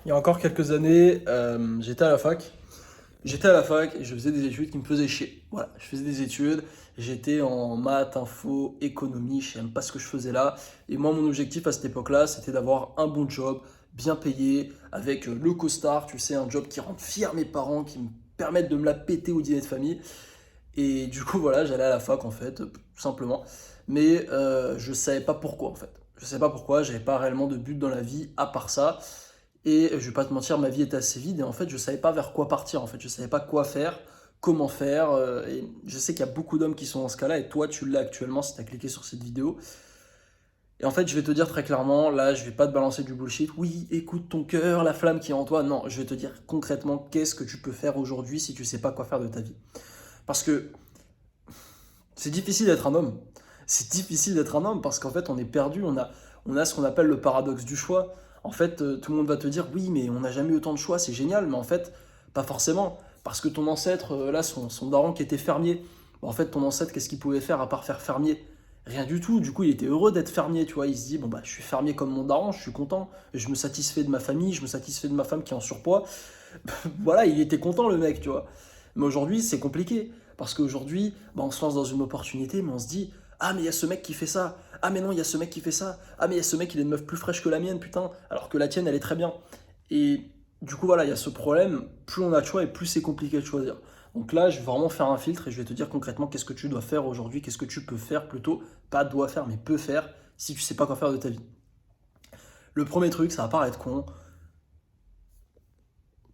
Il y a encore quelques années, j'étais à la fac. J'étais à la fac et je faisais des études qui me faisaient chier. Voilà, je faisais des études, j'étais en maths, info, économie, je sais même pas ce que je faisais là. Et moi, mon objectif à cette époque-là, c'était d'avoir un bon job, bien payé, avec le costard, tu sais, un job qui rende fier mes parents, qui me permette de me la péter au dîner de famille. Et du coup, voilà, j'allais à la fac en fait, tout simplement. Mais je savais pas pourquoi en fait. Je savais pas pourquoi, j'avais pas réellement de but dans la vie à part ça. Et je vais pas te mentir, ma vie était assez vide et en fait, je savais pas vers quoi partir en fait. Je savais pas quoi faire, comment faire. Et je sais qu'il y a beaucoup d'hommes qui sont dans ce cas-là et toi, tu l'as actuellement si tu as cliqué sur cette vidéo. Et en fait, je vais te dire très clairement, là, je vais pas te balancer du bullshit. Oui, écoute ton cœur, la flamme qui est en toi. Non, je vais te dire concrètement qu'est-ce que tu peux faire aujourd'hui si tu sais pas quoi faire de ta vie. Parce que c'est difficile d'être un homme. C'est difficile d'être un homme parce qu'en fait, on est perdu. On a ce qu'on appelle le paradoxe du choix. En fait, tout le monde va te dire oui, mais on n'a jamais eu autant de choix, c'est génial. Mais en fait, pas forcément. Parce que ton ancêtre, là, son daron qui était fermier, bah, en fait, ton ancêtre, qu'est-ce qu'il pouvait faire à part faire fermier? Rien du tout. Du coup, il était heureux d'être fermier, tu vois. Il se dit, bon, bah, je suis fermier comme mon daron, je suis content. Je me satisfais de ma famille, je me satisfais de ma femme qui est en surpoids. Voilà, il était content, le mec, tu vois. Mais aujourd'hui, c'est compliqué. Parce qu'aujourd'hui, bah, on se lance dans une opportunité, mais on se dit, ah, mais il y a ce mec qui fait ça. Ah, mais non, il y a ce mec qui fait ça. Ah, mais il y a ce mec, il est une meuf plus fraîche que la mienne, putain. Alors que la tienne, elle est très bien. Et du coup, voilà, il y a ce problème. Plus on a de choix et plus c'est compliqué de choisir. Donc là, je vais vraiment faire un filtre et je vais te dire concrètement qu'est-ce que tu dois faire aujourd'hui, qu'est-ce que tu peux faire plutôt, pas dois faire, mais peux faire si tu sais pas quoi faire de ta vie. Le premier truc, ça va paraître con,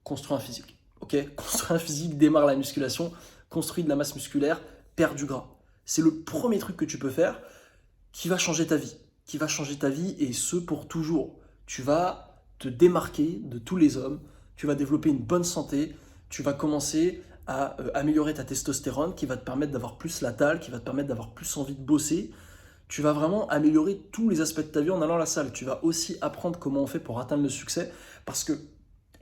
construis un physique. Ok. Construis un physique, démarre la musculation, construis de la masse musculaire, perds du gras. C'est le premier truc que tu peux faire qui va changer ta vie. Qui va changer ta vie et ce pour toujours. Tu vas te démarquer de tous les hommes, tu vas développer une bonne santé, tu vas commencer à améliorer ta testostérone qui va te permettre d'avoir plus la dalle, qui va te permettre d'avoir plus envie de bosser. Tu vas vraiment améliorer tous les aspects de ta vie en allant à la salle. Tu vas aussi apprendre comment on fait pour atteindre le succès parce que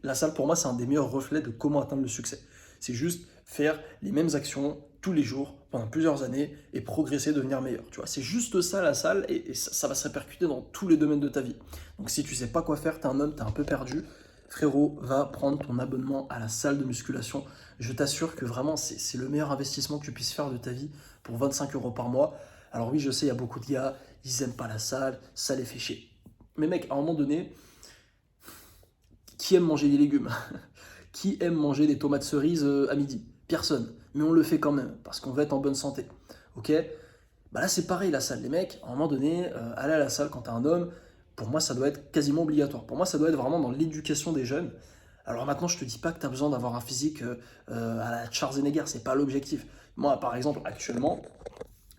la salle, pour moi, c'est un des meilleurs reflets de comment atteindre le succès. C'est juste faire les mêmes actions tous les jours pendant plusieurs années et progresser, devenir meilleur. Tu vois, c'est juste ça la salle et ça va se répercuter dans tous les domaines de ta vie. Donc si tu sais pas quoi faire, t'es un homme, t'es un peu perdu, frérot, va prendre ton abonnement à la salle de musculation. Je t'assure que vraiment, c'est le meilleur investissement que tu puisses faire de ta vie pour 25 euros par mois. Alors oui, je sais, il y a beaucoup de gars, ils aiment pas la salle, ça les fait chier. Mais mec, à un moment donné, qui aime manger des légumes? Qui aime manger des tomates cerises à midi? Personne. Mais on le fait quand même, parce qu'on veut être en bonne santé. Ok? Bah là, c'est pareil, la salle. Les mecs, à un moment donné, aller à la salle quand t'es un homme, pour moi, ça doit être quasiment obligatoire. Pour moi, ça doit être vraiment dans l'éducation des jeunes. Alors maintenant, je te dis pas que tu as besoin d'avoir un physique à la Schwarzenegger, c'est pas l'objectif. Moi, par exemple, actuellement,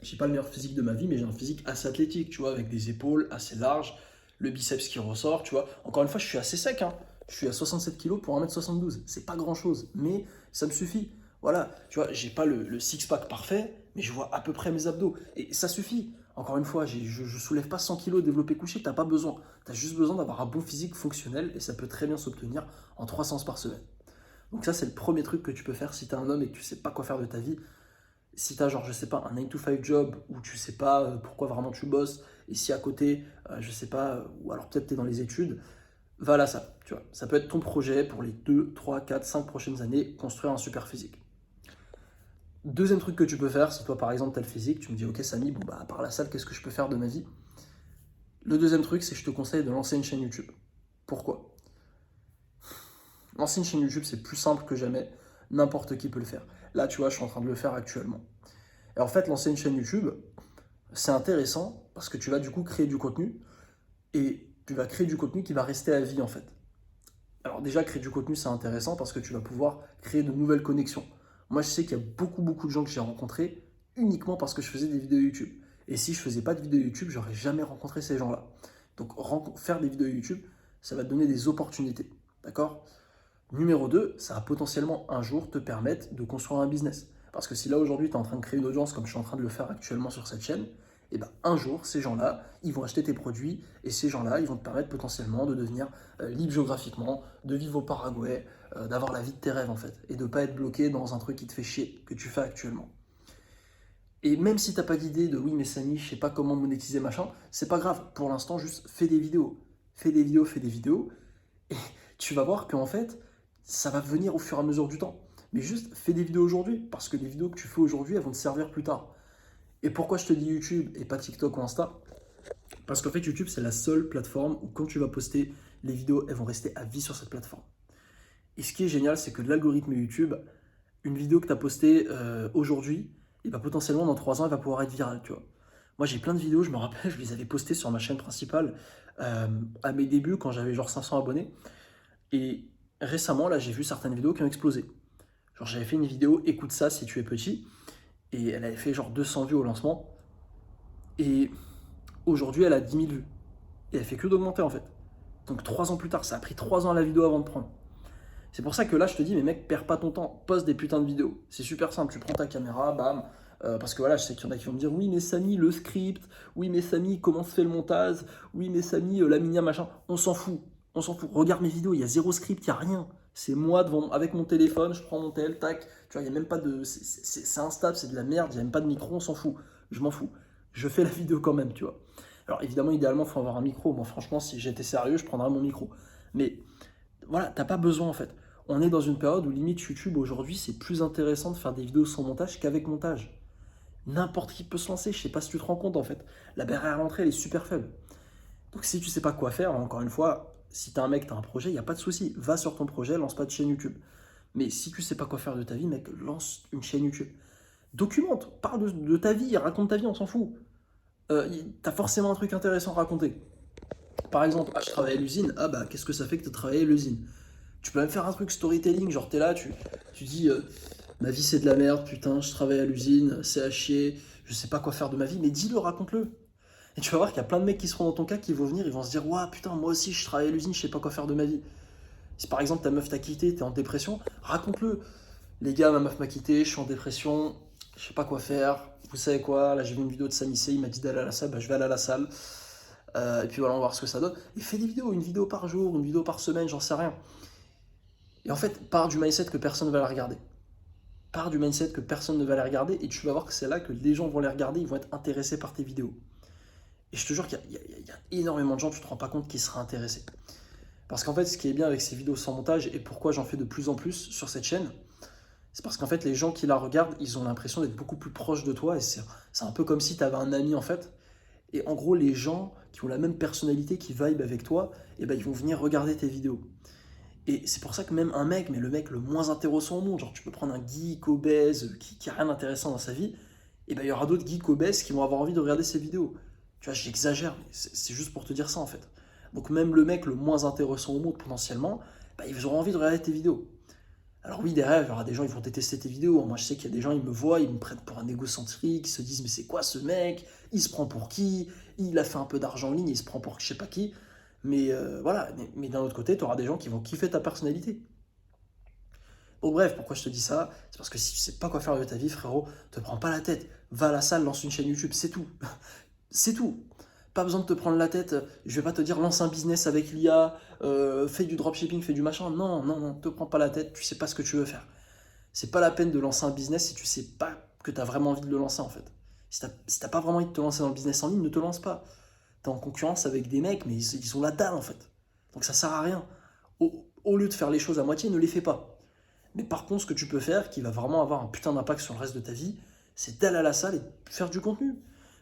j'ai pas le meilleur physique de ma vie, mais j'ai un physique assez athlétique, tu vois, avec des épaules assez larges, le biceps qui ressort, tu vois. Encore une fois, je suis assez sec, hein. Je suis à 67 kilos pour 1m72. C'est pas grand chose, mais ça me suffit. Voilà, tu vois, j'ai pas le six-pack parfait, mais je vois à peu près mes abdos. Et ça suffit. Encore une fois, je soulève pas 100 kilos développé couché, t'as pas besoin. T'as juste besoin d'avoir un bon physique fonctionnel et ça peut très bien s'obtenir en 3 séances par semaine. Donc ça, c'est le premier truc que tu peux faire si t'es un homme et que tu sais pas quoi faire de ta vie. Si t'as genre, je sais pas, un 9 to 5 job où tu sais pas pourquoi vraiment tu bosses, et si à côté, je sais pas, ou alors peut-être t'es dans les études, va à la salle, tu vois. Ça peut être ton projet pour les 2, 3, 4, 5 prochaines années, construire un super physique. Deuxième truc que tu peux faire, si toi par exemple t'as le physique, tu me dis ok Samy, bon bah à part la salle, qu'est-ce que je peux faire de ma vie? Le deuxième truc, c'est que je te conseille de lancer une chaîne YouTube. Pourquoi? Lancer une chaîne YouTube, c'est plus simple que jamais, n'importe qui peut le faire. Là, tu vois, je suis en train de le faire actuellement. Et en fait, lancer une chaîne YouTube, c'est intéressant parce que tu vas du coup créer du contenu et tu vas créer du contenu qui va rester à vie en fait. Alors déjà, créer du contenu, c'est intéressant parce que tu vas pouvoir créer de nouvelles connexions. Moi, je sais qu'il y a beaucoup de gens que j'ai rencontrés uniquement parce que je faisais des vidéos YouTube. Et si je faisais pas de vidéos YouTube, j'aurais jamais rencontré ces gens-là. Donc faire des vidéos YouTube, ça va te donner des opportunités. D'accord? Numéro 2, ça va potentiellement un jour te permettre de construire un business. Parce que si là aujourd'hui tu es en train de créer une audience comme je suis en train de le faire actuellement sur cette chaîne, et ben un jour ces gens-là, ils vont acheter tes produits et ces gens-là, ils vont te permettre potentiellement de devenir libre géographiquement, de vivre au Paraguay, d'avoir la vie de tes rêves en fait, et de ne pas être bloqué dans un truc qui te fait chier, que tu fais actuellement. Et même si t'as pas d'idée de oui mais Samy, je sais pas comment monétiser machin, c'est pas grave. Pour l'instant, juste fais des vidéos. Fais des vidéos, fais des vidéos. Et tu vas voir qu'en fait, ça va venir au fur et à mesure du temps. Mais juste fais des vidéos aujourd'hui, parce que les vidéos que tu fais aujourd'hui, elles vont te servir plus tard. Et pourquoi je te dis YouTube et pas TikTok ou Insta? Parce qu'en fait, YouTube, c'est la seule plateforme où quand tu vas poster les vidéos, elles vont rester à vie sur cette plateforme. Et ce qui est génial, c'est que l'algorithme YouTube, une vidéo que tu as postée aujourd'hui, et bah, potentiellement dans 3 ans, elle va pouvoir être virale, tu vois. Moi, j'ai plein de vidéos, je me rappelle, je les avais postées sur ma chaîne principale à mes débuts, quand j'avais genre 500 abonnés. Et récemment, là, j'ai vu certaines vidéos qui ont explosé. Genre, j'avais fait une vidéo «Écoute ça si tu es petit», et elle avait fait genre 200 vues au lancement. Et aujourd'hui, elle a 10 000 vues. Et elle fait que d'augmenter en fait. Donc 3 ans plus tard, ça a pris 3 ans à la vidéo avant de prendre. C'est pour ça que là, je te dis, mais mec, perds pas ton temps, poste des putains de vidéos. C'est super simple, tu prends ta caméra, bam. Parce que voilà, je sais qu'il y en a qui vont me dire, oui, mais Samy, le script, oui, mais Samy, comment se fait le montage, oui, mais Samy, la miniature, machin. On s'en fout, on s'en fout. Regarde mes vidéos, il y a zéro script, il n'y a rien. C'est moi devant, avec mon téléphone, je prends mon tel, tac. Tu vois, il n'y a même pas de. C'est instable, c'est de la merde, il n'y a même pas de micro, on s'en fout. Je m'en fous. Je fais la vidéo quand même, tu vois. Alors évidemment, idéalement, il faut avoir un micro. Moi, franchement, si j'étais sérieux, je prendrais mon micro. Mais voilà, t'as pas besoin en fait. On est dans une période où limite YouTube aujourd'hui, c'est plus intéressant de faire des vidéos sans montage qu'avec montage. N'importe qui peut se lancer, je sais pas si tu te rends compte en fait. La barrière à l'entrée, elle est super faible. Donc si tu sais pas quoi faire, encore une fois, si t'es un mec, t'as un projet, il n'y a pas de souci. Va sur ton projet, lance pas de chaîne YouTube. Mais si tu sais pas quoi faire de ta vie, mec, lance une chaîne YouTube. Documente, parle de ta vie, raconte ta vie, on s'en fout. T'as forcément un truc intéressant à raconter. Par exemple, ah, je travaille à l'usine, ah bah qu'est-ce que ça fait que tu travailles à l'usine? Tu peux même faire un truc storytelling, genre t'es là, tu dis ma vie c'est de la merde, putain, je travaille à l'usine, c'est à chier, je sais pas quoi faire de ma vie, mais dis-le, raconte-le. Et tu vas voir qu'il y a plein de mecs qui seront dans ton cas qui vont venir, ils vont se dire, ouah putain, moi aussi je travaille à l'usine, je sais pas quoi faire de ma vie. Si par exemple ta meuf t'a quitté, t'es en dépression, raconte-le. Les gars, ma meuf m'a quitté, je suis en dépression, je sais pas quoi faire. Vous savez quoi, là j'ai vu une vidéo de Samy C, il m'a dit d'aller à la salle, bah, je vais aller à la salle. Et puis voilà, on va voir ce que ça donne. Et fais des vidéos, une vidéo par jour, une vidéo par semaine, j'en sais rien. Et en fait, pars du mindset que personne ne va la regarder. Pars du mindset que personne ne va les regarder et tu vas voir que c'est là que les gens vont les regarder, ils vont être intéressés par tes vidéos. Et je te jure qu'il y a énormément de gens, tu te rends pas compte, qui seraient intéressés. Parce qu'en fait, ce qui est bien avec ces vidéos sans montage et pourquoi j'en fais de plus en plus sur cette chaîne, c'est parce qu'en fait, les gens qui la regardent, ils ont l'impression d'être beaucoup plus proches de toi et c'est un peu comme si tu avais un ami en fait. Et en gros, les gens qui ont la même personnalité, qui vibe avec toi, eh ben, ils vont venir regarder tes vidéos. Et c'est pour ça que même un mec, mais le mec le moins intéressant au monde, genre tu peux prendre un geek obèse qui a rien d'intéressant dans sa vie, et ben il y aura d'autres geeks obèses qui vont avoir envie de regarder ses vidéos. Tu vois, j'exagère, mais c'est juste pour te dire ça en fait. Donc même le mec le moins intéressant au monde potentiellement, bah, ils auront envie de regarder tes vidéos. Alors oui, derrière, il y aura des gens, ils vont détester tes vidéos. Moi, je sais qu'il y a des gens, ils me voient, ils me prennent pour un égocentrique, ils se disent, mais c'est quoi ce mec? Il se prend pour qui? Il a fait un peu d'argent en ligne, il se prend pour je sais pas qui. Mais voilà, mais d'un autre côté, tu auras des gens qui vont kiffer ta personnalité. Bon bref, pourquoi je te dis ça? C'est parce que si tu sais pas quoi faire de ta vie, frérot, te prends pas la tête. Va à la salle, lance une chaîne YouTube, c'est tout. C'est tout. Pas besoin de te prendre la tête. Je vais pas te dire lance un business avec l'IA, fais du dropshipping, fais du machin. Non, non, non, te prends pas la tête, tu sais pas ce que tu veux faire. C'est pas la peine de lancer un business si tu sais pas que tu as vraiment envie de le lancer en fait. Si t'as pas vraiment envie de te lancer dans le business en ligne, ne te lance pas. T'es en concurrence avec des mecs, mais ils ont la dalle en fait. Donc ça sert à rien. Au lieu de faire les choses à moitié, ne les fais pas. Mais par contre, ce que tu peux faire, qui va vraiment avoir un putain d'impact sur le reste de ta vie, c'est d'aller à la salle et faire du contenu.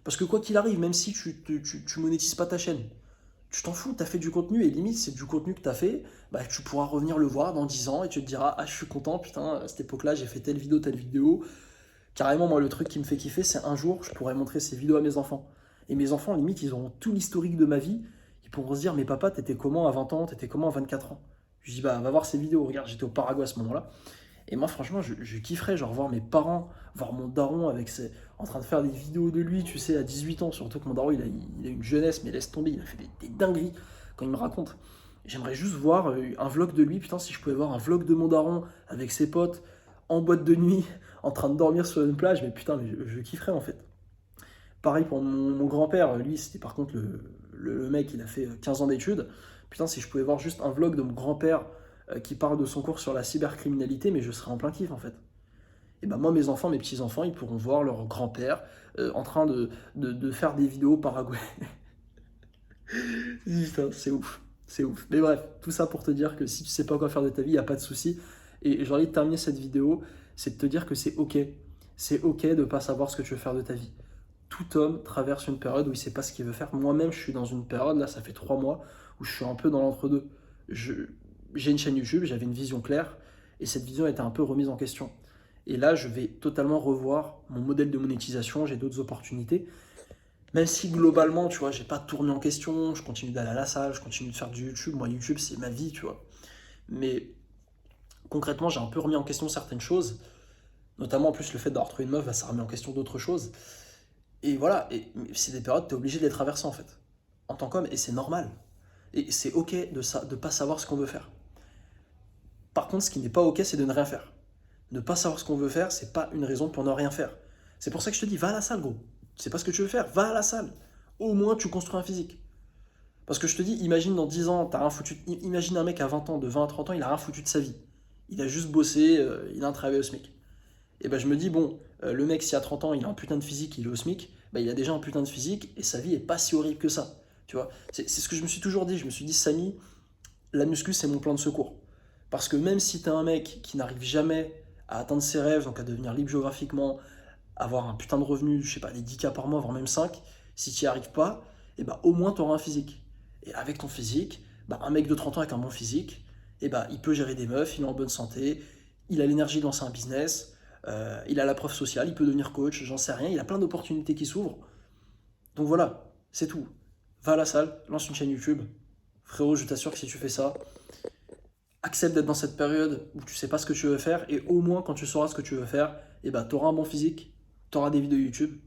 Parce que quoi qu'il arrive, même si tu monétises pas ta chaîne, tu t'en fous, tu as fait du contenu et limite, c'est du contenu que tu as fait, bah, tu pourras revenir le voir dans 10 ans et tu te diras, ah, je suis content, putain, à cette époque-là, j'ai fait telle vidéo, telle vidéo. Carrément, moi, le truc qui me fait kiffer, c'est un jour, je pourrais montrer ces vidéos à mes enfants. Et mes enfants, limite, ils auront tout l'historique de ma vie. Ils pourront se dire, mais papa, t'étais comment à 20 ans, t'étais comment à 24 ans? Je dis, bah, va voir ces vidéos, regarde, j'étais au Paraguay à ce moment-là. Et moi, franchement, je kifferais, genre, voir mes parents, voir mon daron en train de faire des vidéos de lui, tu sais, à 18 ans. Surtout que mon daron, il a une jeunesse, mais laisse tomber, il a fait des dingueries quand il me raconte. J'aimerais juste voir un vlog de lui, putain, si je pouvais voir un vlog de mon daron avec ses potes, en boîte de nuit, en train de dormir sur une plage, mais putain, mais je kifferais en fait. Pareil pour mon grand-père, lui, c'était par contre le mec, il a fait 15 ans d'études. Putain, si je pouvais voir juste un vlog de mon grand-père qui parle de son cours sur la cybercriminalité, mais je serais en plein kiff en fait. Et ben moi, mes enfants, mes petits-enfants, ils pourront voir leur grand-père en train de faire des vidéos Paraguay. Putain, c'est ouf. C'est ouf. Mais bref, tout ça pour te dire que si tu sais pas quoi faire de ta vie, il n'y a pas de souci. Et j'ai envie de terminer cette vidéo, c'est de te dire que c'est ok. C'est ok de ne pas savoir ce que tu veux faire de ta vie. Tout homme traverse une période où il ne sait pas ce qu'il veut faire. Moi-même, je suis dans une période, là, ça fait 3 mois, où je suis un peu dans l'entre-deux. J'ai une chaîne YouTube, j'avais une vision claire, et cette vision a été un peu remise en question. Et là, je vais totalement revoir mon modèle de monétisation, j'ai d'autres opportunités. Même si globalement, tu vois, j'ai pas tout remis en question, je continue d'aller à la salle, je continue de faire du YouTube. Moi, YouTube, c'est ma vie, tu vois. Mais concrètement, j'ai un peu remis en question certaines choses, notamment en plus le fait d'avoir trouvé une meuf, bah, ça remet en question d'autres choses. Et voilà, mais c'est des périodes, tu es obligé de les traverser en fait, en tant qu'homme, et c'est normal. Et c'est ok de pas savoir ce qu'on veut faire. Par contre, ce qui n'est pas ok, c'est de ne rien faire. Ne pas savoir ce qu'on veut faire, c'est pas une raison pour ne rien faire. C'est pour ça que je te dis, va à la salle, gros. Tu sais pas ce que tu veux faire, va à la salle. Au moins, tu construis un physique. Parce que je te dis, imagine dans 10 ans, t'as rien foutu. Imagine un mec à 20 ans, de 20 à 30 ans, il a rien foutu de sa vie. Il a juste bossé, il a un travail au SMIC. Et ben je me dis, bon, le mec, si à 30 ans, il a un putain de physique, il est au SMIC, bah, il a déjà un putain de physique et sa vie est pas si horrible que ça. Tu vois, c'est ce que je me suis toujours dit. Je me suis dit, Samy, la muscu, c'est mon plan de secours. Parce que même si t'es un mec qui n'arrive jamais à atteindre ses rêves, donc à devenir libre géographiquement, avoir un putain de revenu, je sais pas, des 10K par mois, voire même 5, si tu n'y arrives pas, et bah, au moins tu auras un physique. Et avec ton physique, bah, un mec de 30 ans avec un bon physique, et bah, il peut gérer des meufs, il est en bonne santé, il a l'énergie de lancer un business, il a la preuve sociale, il peut devenir coach, j'en sais rien, il a plein d'opportunités qui s'ouvrent. Donc voilà, c'est tout. Va à la salle, lance une chaîne YouTube. Frérot, je t'assure que si tu fais ça, accepte d'être dans cette période où tu sais pas ce que tu veux faire, et au moins quand tu sauras ce que tu veux faire, et bah, tu auras un bon physique, tu auras des vidéos YouTube,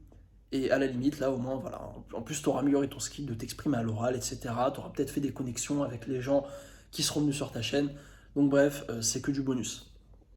et à la limite, là au moins, voilà, en plus tu auras amélioré ton skill de t'exprimer à l'oral, etc. Tu auras peut-être fait des connexions avec les gens qui seront venus sur ta chaîne. Donc bref, c'est que du bonus.